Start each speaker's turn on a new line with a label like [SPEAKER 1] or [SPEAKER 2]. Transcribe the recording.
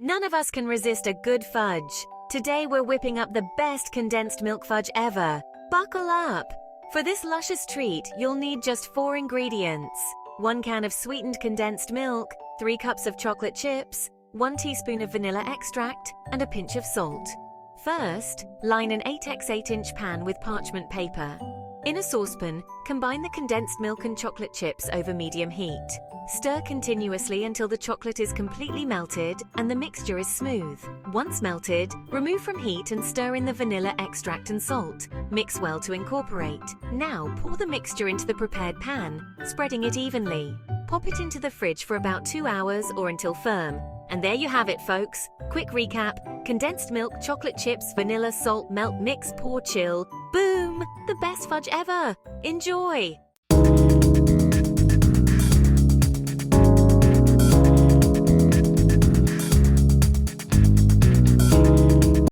[SPEAKER 1] None of us can resist a good fudge. Today we're whipping up the best condensed milk fudge ever. Buckle up! For this luscious treat, you'll need just 4 ingredients. 1 can of sweetened condensed milk, 3 cups of chocolate chips, 1 teaspoon of vanilla extract, and a pinch of salt. First, line an 8x8-inch pan with parchment paper. In a saucepan, combine the condensed milk and chocolate chips over medium heat. Stir continuously until the chocolate is completely melted and the mixture is smooth. Once melted, remove from heat and stir in the vanilla extract and salt. Mix well to incorporate. Now pour the mixture into the prepared pan, spreading it evenly. Pop it into the fridge for about 2 hours or until firm. And there you have it, folks. Quick recap: condensed milk, chocolate chips, vanilla, salt, melt, mix, pour, chill. Boom! The best fudge ever! Enjoy!